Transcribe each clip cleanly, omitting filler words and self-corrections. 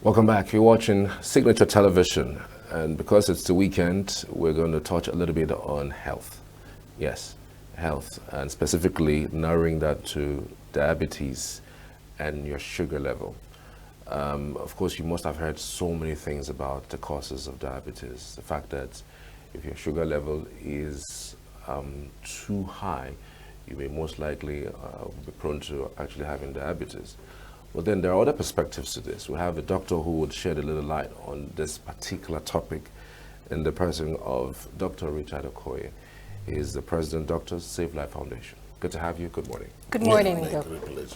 Welcome back. You're watching Signature Television, and because it's the weekend, we're going to touch a little bit on health. Yes, health, and specifically narrowing that to diabetes and your sugar level. Of course, you must have heard so many things about the causes of diabetes. The fact that if your sugar level is too high, you may most likely be prone to actually having diabetes. But then there are other perspectives to this. We have a doctor who would shed a little light on this particular topic in the person of Dr. Richard Okoye. He is the president of Doctors Save Life Foundation. Good to have you. Good morning. Good morning, Great Doc. pleasure.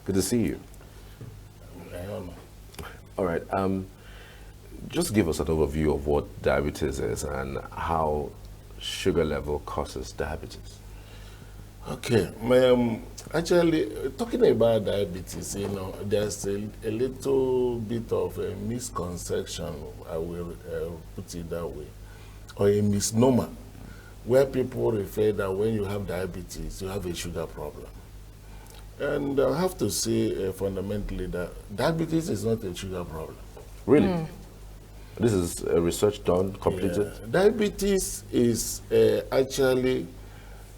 Good to see you. All right. Just give us an overview of what diabetes is and how sugar level causes diabetes. Okay, actually, talking about diabetes, there's a little bit of a misconception, I will put it that way, or a misnomer, where people refer that when you have diabetes, you have a sugar problem. And I have to say fundamentally that diabetes is not a sugar problem. Really? This is a research done, completed? Yeah. Diabetes is actually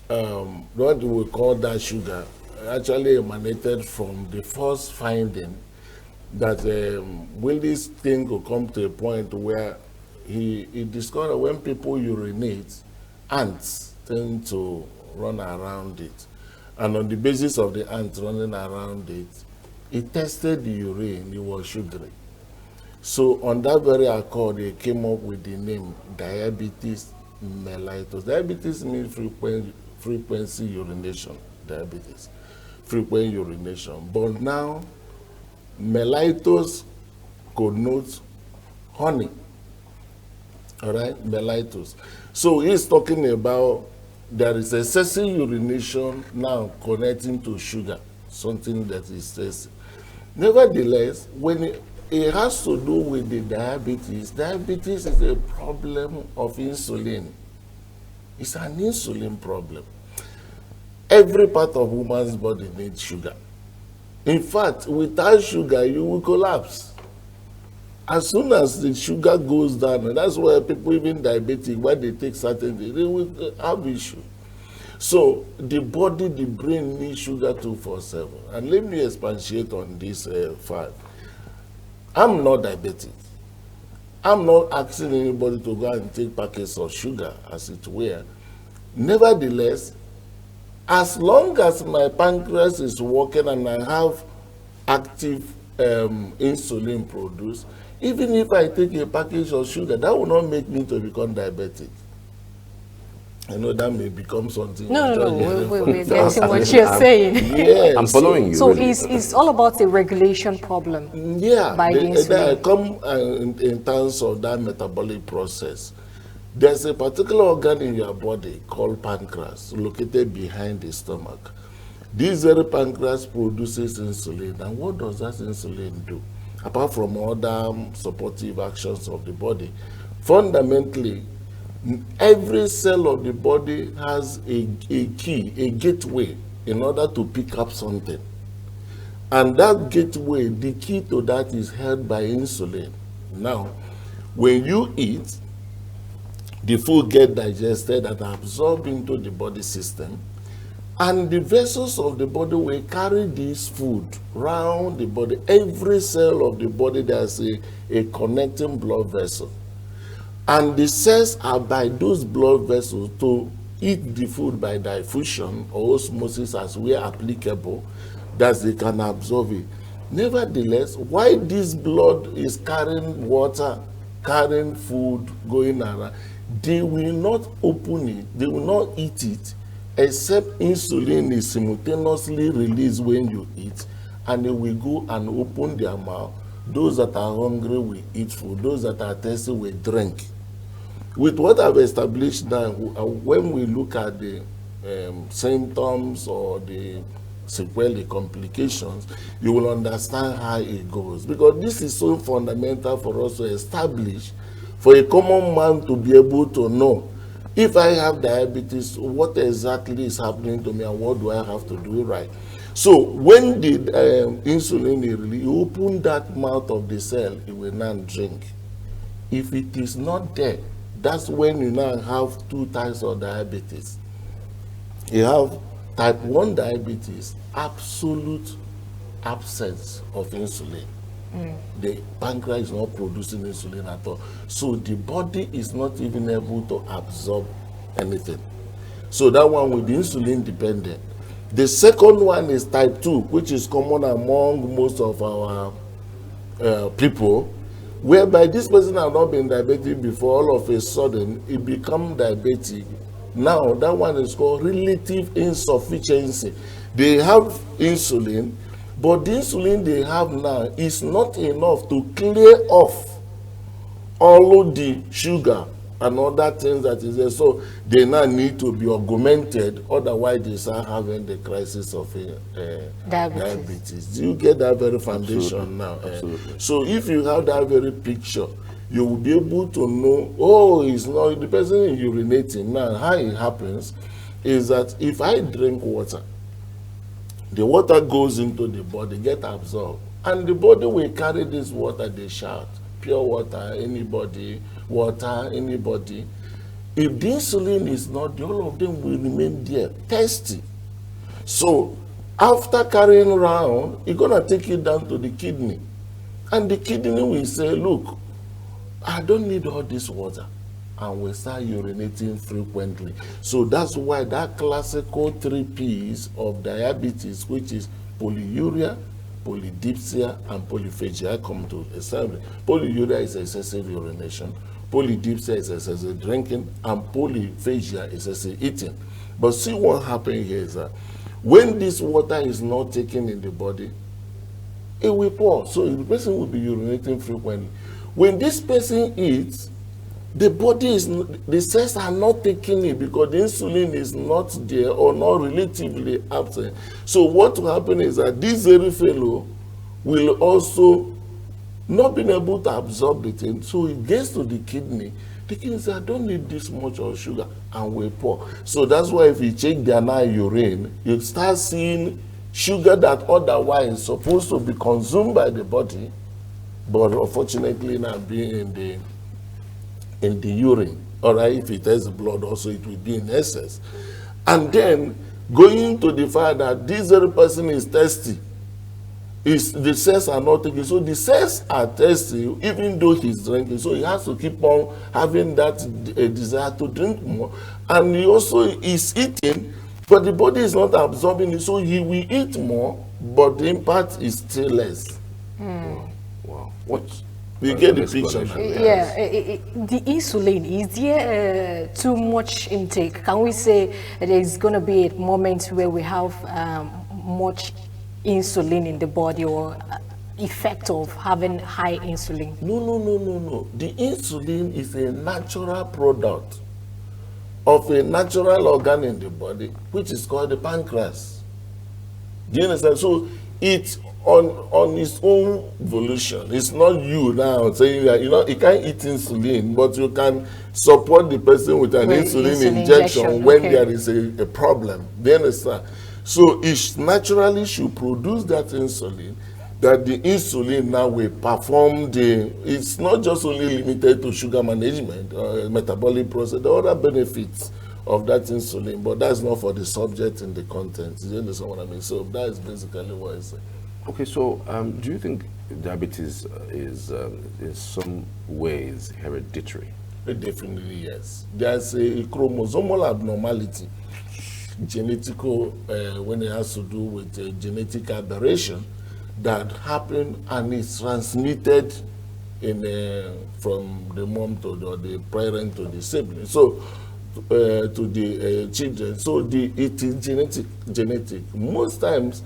what we call that sugar, actually emanated from the first finding that will this thing could come to a point where he discovered when people urinate, ants tend to run around it. And on the basis of the ants running around it, he tested the urine, it was sugary. So on that very accord, they came up with the name diabetes mellitus. Diabetes means frequency urination, diabetes, frequent urination. But now, mellitus connotes honey, all right, mellitus. So he's talking about there is excessive urination now connecting to sugar, something that is excessive. Nevertheless, when it has to do with the diabetes, diabetes is a problem of insulin. It's an insulin problem. Every part of woman's body needs sugar. In fact, without sugar, you will collapse. As soon as the sugar goes down, and that's why people, even diabetic, when they take certain things, they will have issue. So the body, the brain needs sugar 24/7. And let me expatiate on this fact. I'm not diabetic. I'm not asking anybody to go and take packets of sugar, as it were. Nevertheless, as long as my pancreas is working and I have active insulin produced, even if I take a package of sugar, that will not make me to become diabetic. I know that may become something. No, we're getting what you're saying. Yes. I'm following you. So really. it's all about a regulation problem. Yeah, by the they insulin. come in terms of that metabolic process. There's a particular organ in your body called pancreas, located behind the stomach. This very pancreas produces insulin. And what does that insulin do? Apart from other supportive actions of the body, fundamentally, every cell of the body has a key, a gateway, in order to pick up something. And that gateway, the key to that is held by insulin. Now, when you eat, the food gets digested and absorbed into the body system, and the vessels of the body will carry this food round the body. Every cell of the body, there's a connecting blood vessel. And the cells are by those blood vessels to eat the food by diffusion or osmosis as we are applicable, that they can absorb it. Nevertheless, while this blood is carrying water, carrying food, going around, they will not open it, they will not eat it, except insulin is simultaneously released when you eat, and they will go and open their mouth. Those that are hungry will eat food, those that are thirsty will drink. With what I've established now, when we look at the symptoms or the sequelae complications, you will understand how it goes. Because this is so fundamental for us to establish, for a common man to be able to know, if I have diabetes, what exactly is happening to me and what do I have to do right. So when the insulin is released, you open that mouth of the cell, it will now drink. If it is not there, that's when you now have two types of diabetes. You have type 1 diabetes, absolute absence of insulin. The pancreas is not producing insulin at all. So the body is not even able to absorb anything. So that one will be insulin dependent. The second one is type 2, which is common among most of our people, whereby this person has not been diabetic before, all of a sudden it becomes diabetic. Now that one is called relative insufficiency. They have insulin, but the insulin they have now is not enough to clear off all of the sugar and other things that is there. So they now need to be augmented, otherwise they start having the crisis of diabetes. Do you get that very foundation now? Absolutely. So if you have that very picture, you will be able to know, oh, it's not the person urinating. Now, how it happens is that if I drink water, the water goes into the body, get absorbed, and the body will carry this water, they shout, pure water, anybody, water, anybody. If the insulin is not, all of them will remain there, thirsty. So after carrying around, it's going to take it down to the kidney. And the kidney will say, look, I don't need all this water. And we start urinating frequently. So that's why that classical 3 P's of diabetes, which is polyuria, polydipsia, and polyphagia, I come to establish. Polyuria is excessive urination, polydipsia is excessive drinking, and polyphagia is excessive eating. But see what happened here is that when this water is not taken in the body, it will pour. So the person will be urinating frequently. When this person eats, the body is, the cells are not taking it because the insulin is not there or not relatively absent. So what will happen is that this very fellow will also not be able to absorb the thing. So it gets to the kidney. The kidney says, I don't need this much of sugar, and will pour. So that's why if you check their now urine, you start seeing sugar that otherwise is supposed to be consumed by the body, but unfortunately not being in the urine. All right, if it has blood also, it will be in excess. And then going to the fact that this very person is thirsty, the cells are not taking. So the cells are thirsty even though he's drinking. So he has to keep on having that desire to drink more. And he also is eating, but the body is not absorbing it. So he will eat more, but the impact is still less. Wow. What? We get the picture. Yeah, the insulin, is there too much intake? Can we say there's going to be a moment where we have much insulin in the body, or effect of having high insulin? No. The insulin is a natural product of a natural organ in the body, which is called the pancreas. Do you understand? So it's on its own volition. It's not you now saying that you can't eat insulin, but you can support the person with an insulin injection when there is a problem. Do you understand? So it naturally should produce that insulin, that the insulin now will perform it's not just only limited to sugar management, metabolic process, the other benefits of that insulin, but that's not for the subject in the content. Do you understand what I mean? So that is basically what I say. Okay, so do you think diabetes is in some ways hereditary? Definitely, yes. There's a chromosomal abnormality, genetical, when it has to do with a genetic aberration that happen and is transmitted from the mom to the parent to the sibling, so to the children. So it is genetic. Most times,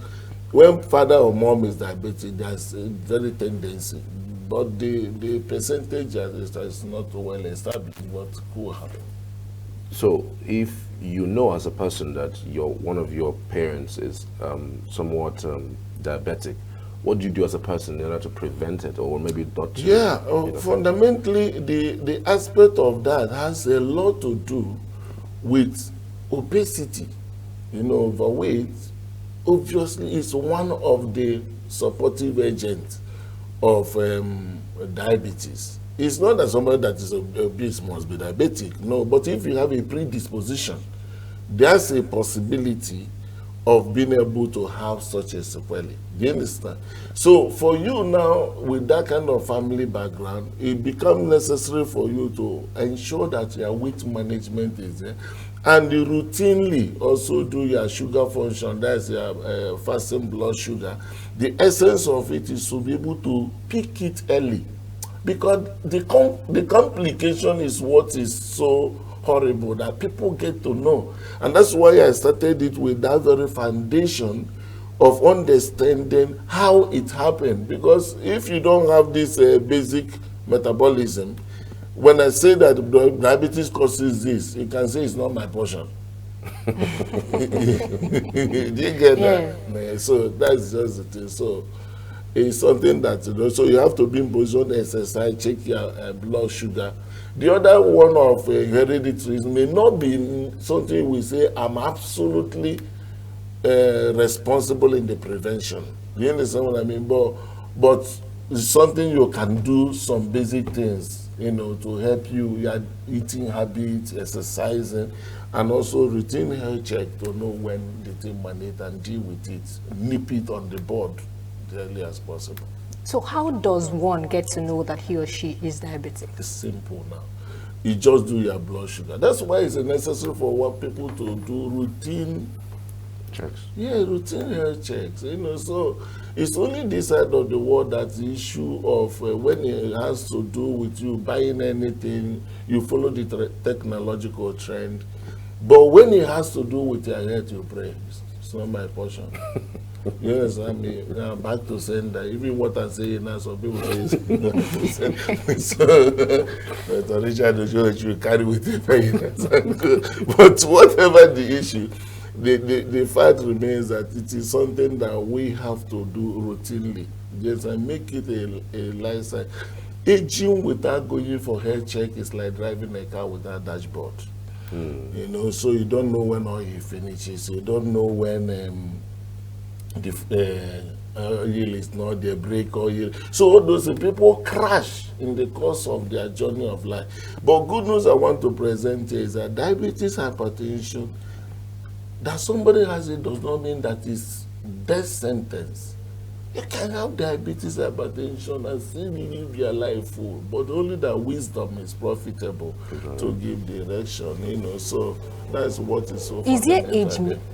when father or mom is diabetic, there's a very tendency, but the percentage is not well established. What could happen? So if you know as a person that one of your parents is somewhat diabetic, what do you do as a person in order to prevent it, or maybe not to? Yeah, fundamentally, the aspect of that has a lot to do with obesity, overweight, obviously is one of the supportive agents of diabetes. It's not that somebody that is obese must be diabetic, no, but if you have a predisposition, there's a possibility of being able to have such a sequelae. Do you understand? So for you now, with that kind of family background, it becomes necessary for you to ensure that your weight management is there, and you routinely also do your sugar function, that's your fasting blood sugar. The essence of it is to be able to pick it early, because the complication is what is so horrible that people get to know. And that's why I started it with that very foundation of understanding how it happened. Because if you don't have this basic metabolism, when I say that diabetes causes this, you can say it's not my portion. Do you get that? Yeah. So that's just the thing. So it's something that, you know, so you have to be in position, exercise, check your blood sugar. The other one of hereditary may not be something we say I'm absolutely responsible in the prevention. You understand what I mean? But it's something you can do some basic things, you know, to help you, your eating habits, exercising, and also routine health check to know when the thing manage and deal with it, nip it on the board as early as possible. So how does one get to know that he or she is diabetic? It's simple now. You just do your blood sugar. That's why it's necessary for what people to do routine checks. Yeah, routine health checks. You know, so it's only this side of the world that the issue of when it has to do with you buying anything, you follow the technological trend. But when it has to do with your health, you pray. It's not my portion. You understand me? Now back to saying that even what I'm saying now, some people say it's so Richard you carry with you. But whatever the issue, the fact remains that it is something that we have to do routinely. Yes, and make it a lifestyle. Aging without going for health check is like driving a car without dashboard. You know, so you don't know when oil finishes. You don't know when the oil is not there, brake oil. So all those people crash in the course of their journey of life. But good news I want to present here is that diabetes, hypertension, that somebody has it does not mean that it's death sentence. You can have diabetes, hypertension, and still live your life full, but only that wisdom is profitable to give direction, you know. So that's what is so. Is there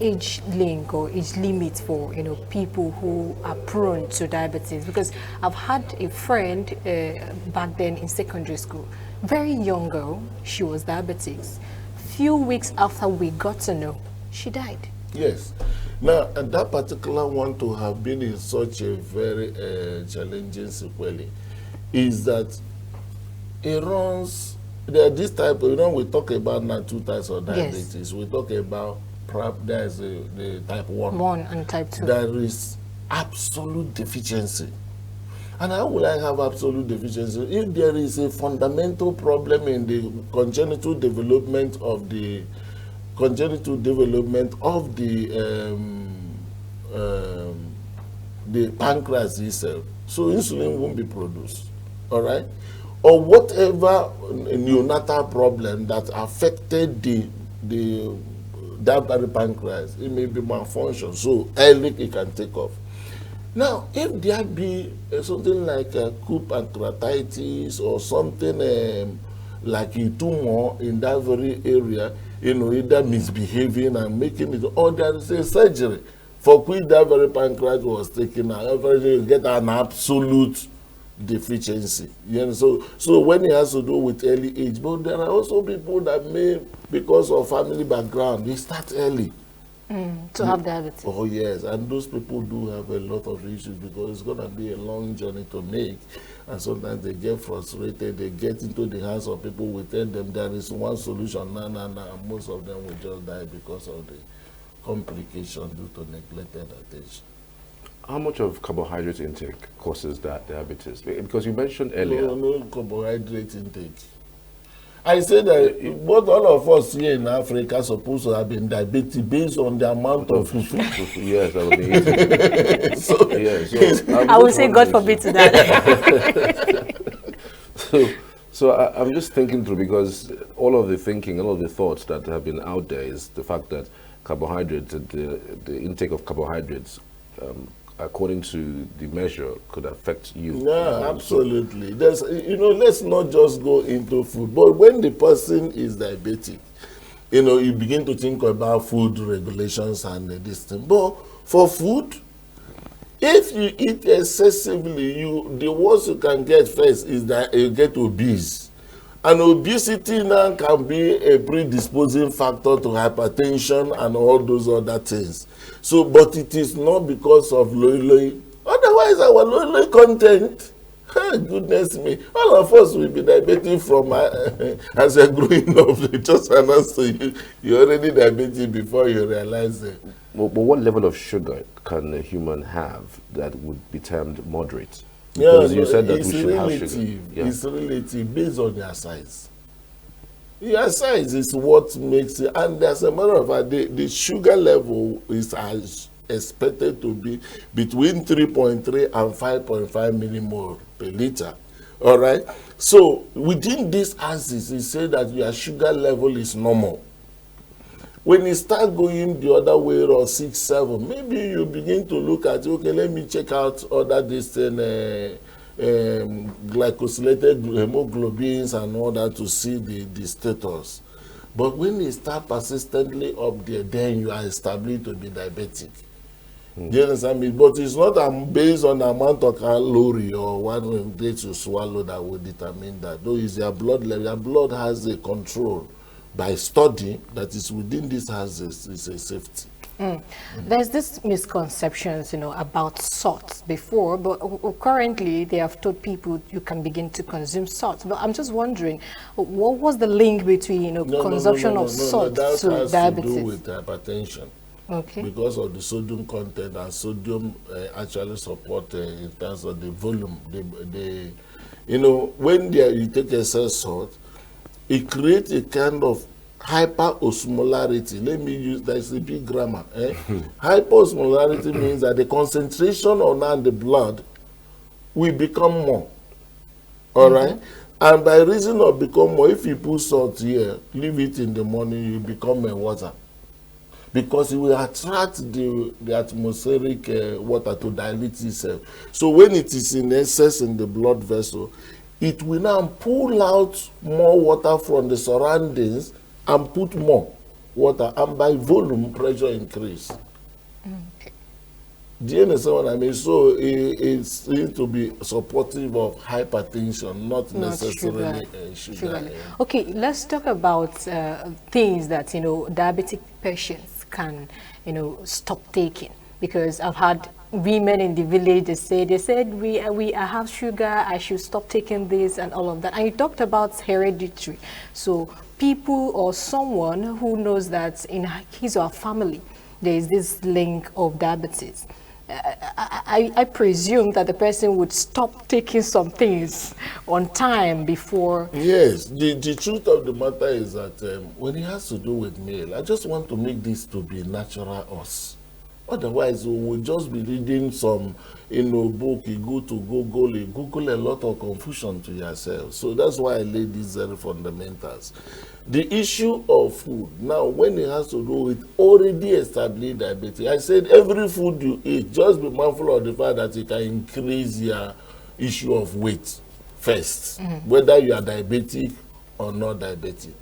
age link or age limit for, you know, people who are prone to diabetes? Because I've had a friend back then in secondary school, very young girl, she was diabetic. Few weeks after we got to know, she died. Yes. Now, and that particular one to have been in such a very challenging sequelae is that it runs, this type, you know, we talk about now two types of diabetes. Yes. We talk about, there's the type 1. 1 and type 2. There is absolute deficiency. And how will I have absolute deficiency? If there is a fundamental problem in the congenital development of the pancreas itself, so insulin won't be produced, all right? Or whatever neonatal problem that affected that very pancreas, it may be malfunction, so early it can take off. Now, if there be something like coup pancreatitis or something like a tumor in that very area, you know, either misbehaving and making it, or there is a surgery for which that very pancreas was taken out, you get an absolute deficiency. You know, so when it has to do with early age, but there are also people that may, because of family background, they start early. To have diabetes. Oh yes, and those people do have a lot of issues because it's going to be a long journey to make, and sometimes they get frustrated, they get into the hands of people who tell them there is one solution, and most of them will just die because of the complication due to neglected attention. How much of carbohydrate intake causes that diabetes? Because you mentioned earlier. No carbohydrate intake. I said that both all of us here in Africa are supposed to have been diabetic based on the amount of food. Yes, I would be eating. So, I would say God forbid to that. So I'm just thinking through, because all of the thinking, all of the thoughts that have been out there is the fact that carbohydrates, the intake of carbohydrates, according to the measure, could affect you. Yeah, absolutely. There's, let's not just go into food, but when the person is diabetic, you begin to think about food regulations and this thing. But for food, if you eat excessively, the worst you can get first is that you get obese. And obesity now can be a predisposing factor to hypertension and all those other things. So, but it is not because of low. Otherwise, our low content, goodness me, all of us will be diabetic from as a growing up. Just announce to you, you're already diabetic before you realize it. But what level of sugar can a human have that would be termed moderate? Because you said that we should relative. have sugar. Yeah. It's relative based on your size. Your size is what makes it, and as a matter of fact, the sugar level is expected to be between 3.3 and 5.5 millimole per liter. All right. So within this axis, it says that your sugar level is normal. When you start going the other way, or 6, 7, maybe you begin to look at, okay, let me check out other distant glycosylated hemoglobins and all that to see the status. But when you start persistently up there, then you are established to be diabetic. Do you understand me? But it's not based on the amount of calorie or what dates you swallow that will determine that. Though it's your blood level. Your blood has a control by study that is within this houses is a safety. There's this misconceptions, about salt before, but currently they have told people you can begin to consume salt. But I'm just wondering, what was the link between consumption of salt to diabetes? To do with hypertension. Okay. Because of the sodium content, and sodium actually support in terms of the volume. When you take excess salt, it creates a kind of hyperosmolarity. Let me use that, it's a big grammar. Hyperosmolarity means that the concentration on the blood will become more. All right? And by reason of become more, if you put salt here, leave it in the morning, you become a water. Because it will attract the atmospheric water to dilute itself. So when it is in excess in the blood vessel, it will now pull out more water from the surroundings and put more water, and by volume, pressure increase. Okay. Do you understand what I mean? So it's need to be supportive of hypertension, not necessarily sugar. Okay, let's talk about things that, diabetic patients can, stop taking. Because I've had women in the village, they said I have sugar, I should stop taking this and all of that. And you talked about hereditary. So people or someone who knows that in his or her family there is this link of diabetes, I presume that the person would stop taking some things on time before. Yes, the truth of the matter is that when it has to do with male, I just want to make this to be natural us. Otherwise, we will just be reading some, book. You go to Google, you Google a lot of confusion to yourself. So that's why I laid these very fundamentals. The issue of food, now when it has to do with already established diabetes, I said every food you eat, just be mindful of the fact that it can increase your issue of weight first, whether you are diabetic or not diabetic.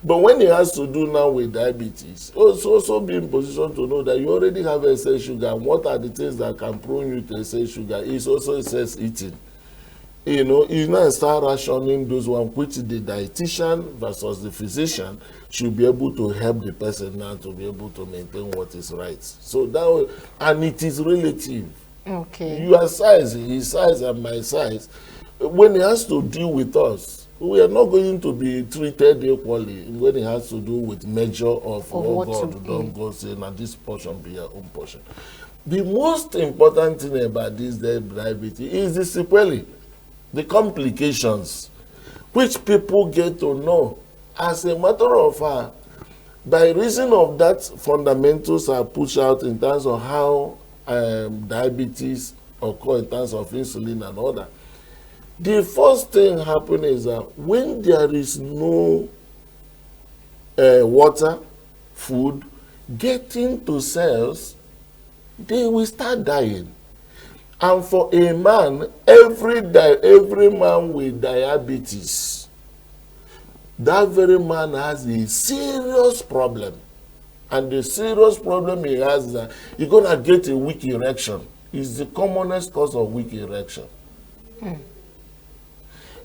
But when it has to do now with diabetes, also be in position to know that you already have excess sugar, and what are the things that can prone you to excess sugar is also excess eating. You now start rationing those ones which the dietitian versus the physician should be able to help the person now to be able to maintain what is right. So that, and it is relative. Okay. Your size, his size and my size, when it has to deal with us, we are not going to be treated equally when it has to do with measure of what God don't go say, now this portion be your own portion. The most important thing about this diabetes is the sequelae, the complications, which people get to know as a matter of fact, by reason of that, fundamentals are pushed out in terms of how diabetes occur in terms of insulin and all that. The first thing happening is that when there is no water, food, getting to cells, they will start dying. And for a man, every man with diabetes, that very man has a serious problem. And the serious problem he has is that you're going to get a weak erection. It's the commonest cause of weak erection.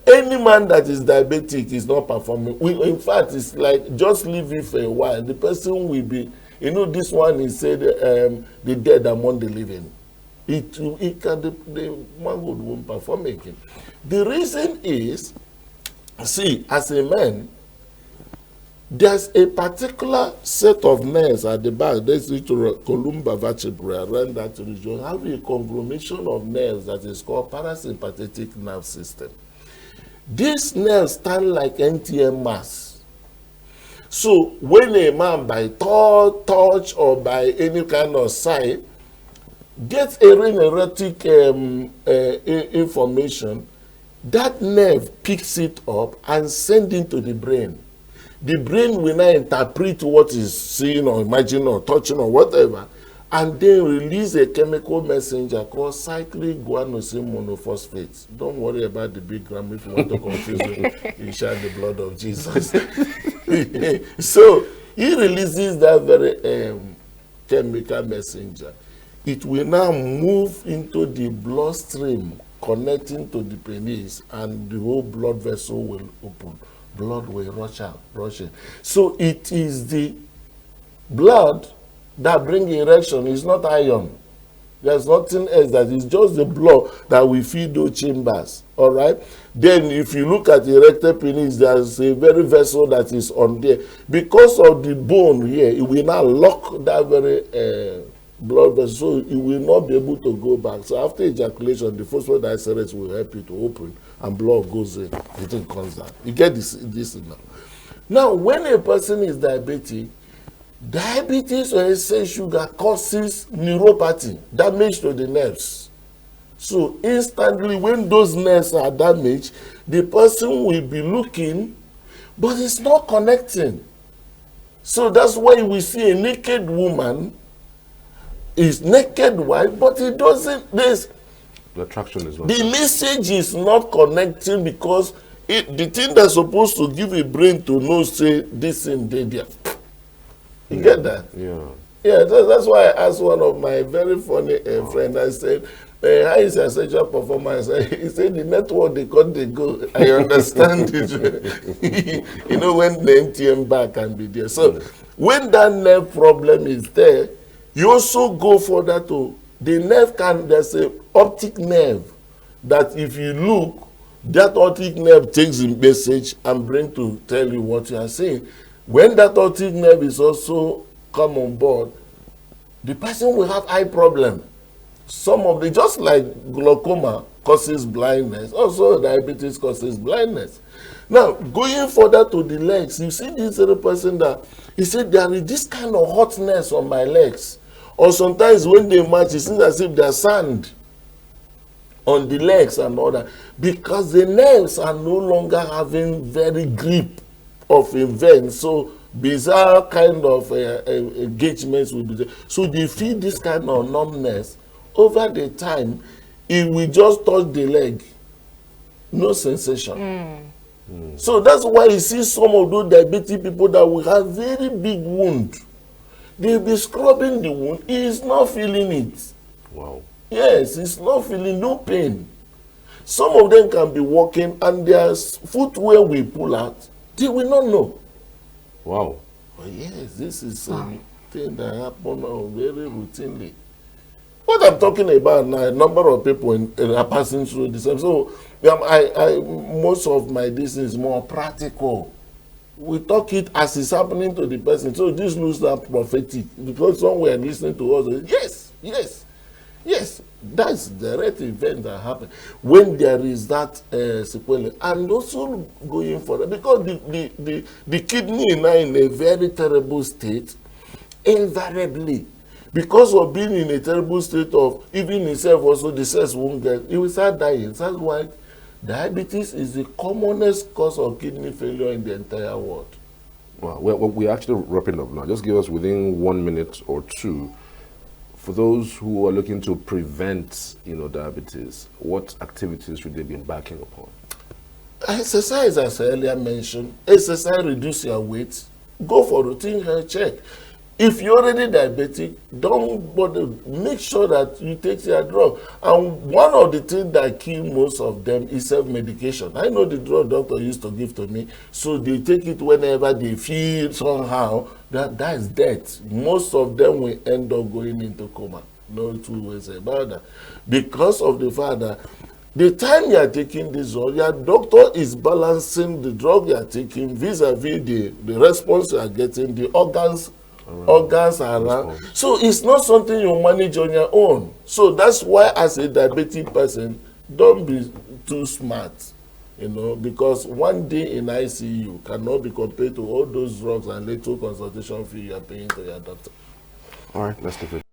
Any man that is diabetic is not performing. In fact, it's like just leave it for a while. The person will be, this one is said, the dead among the living. The manhood won't perform again. The reason is, see, as a man, there's a particular set of nerves at the back. There's the columbar vertebrae around that region. Have a conglomeration of nerves that is called parasympathetic nerve system. These nerves stand like NTM mass. So when a man by touch or by any kind of sight gets erotic information, that nerve picks it up and sends it to the brain. The brain will now interpret what is seeing or imagining or touching or whatever, and then release a chemical messenger called cyclic guanosine monophosphate. Don't worry about the big gram. If you want to confuse it, you share the blood of Jesus. So he releases that very chemical messenger. It will now move into the bloodstream connecting to the penis, and the whole blood vessel will open. Blood will rush out, rushing. So it is the blood that brings erection. It's not iron. There's nothing else. That is just the blood that will feed those chambers. All right. Then, if you look at the erected penis, there's a very vessel that is on there. Because of the bone here, it will now lock that very blood vessel, so it will not be able to go back. So after ejaculation, the phosphodiesterase will help you to open, and blood goes in. The thing comes down. You get this now. Now, when a person is diabetic, diabetes or excess sugar causes neuropathy, damage to the nerves. So instantly, when those nerves are damaged, the person will be looking, but it's not connecting. So that's why we see a naked woman is naked white, but it doesn't. The attraction is not. The message is not connecting because the thing that's supposed to give a brain to know, say this in there. You get that? Yeah. Yeah, that's why I asked one of my very funny friend. I said, how is your sexual performance? He said, the network, they cut, they go. I understand it. When the NTM bar can be there. So when that nerve problem is there, you also go further to the nerve there's a optic nerve that if you look, that optic nerve takes the message and brain to tell you what you are saying. When that optic nerve is also come on board, the person will have eye problem. Some of the, just like glaucoma causes blindness, also diabetes causes blindness. Now, going further to the legs, you see this other person that, he said, there is this kind of hotness on my legs. Or sometimes when they match, it seems as if there's sand on the legs and all that, because the nerves are no longer having very grip of a vein. So bizarre kind of engagements will be there. So they feel this kind of numbness. Over the time, it will just touch the leg. No sensation. So that's why you see some of those diabetic people that will have very big wound. They'll be scrubbing the wound. He is not feeling it. Wow. Yes, he's not feeling no pain. Some of them can be walking and their footwear will pull out. They will not know. Wow. But yes, this is a thing that happens very routinely. What I'm talking about now, a number of people are passing through this. So most of my this is more practical. We talk it as it's happening to the person. So this looks like prophetic because some were listening to us. Yes, yes. Yes, that's the direct event that happen when there is that sequelae. And also going forward, because the kidney is now in a very terrible state, invariably, because of being in a terrible state of even itself also, the cells won't get, it will start dying. That's why diabetes is the commonest cause of kidney failure in the entire world. Well, we're actually wrapping up now. Just give us within 1 minute or two, for those who are looking to prevent, diabetes, what activities should they be embarking upon? Exercise, as I earlier mentioned. Exercise, reduce your weight. Go for routine health check. If you're already diabetic, don't bother. Make sure that you take your drug. And one of the things that kill most of them is self-medication. I know the drug doctor used to give to me, so they take it whenever they feel somehow. That is death. Most of them will end up going into coma. No two ways about that. Because of the fact that the time you are taking this drug, your doctor is balancing the drug you are taking vis-a-vis the response you are getting, the organs around. So it's not something you manage on your own. So that's why, as a diabetic person, don't be too smart, because one day in ICU cannot be compared to all those drugs and little consultation fee you are paying to your doctor. All right, let's take it.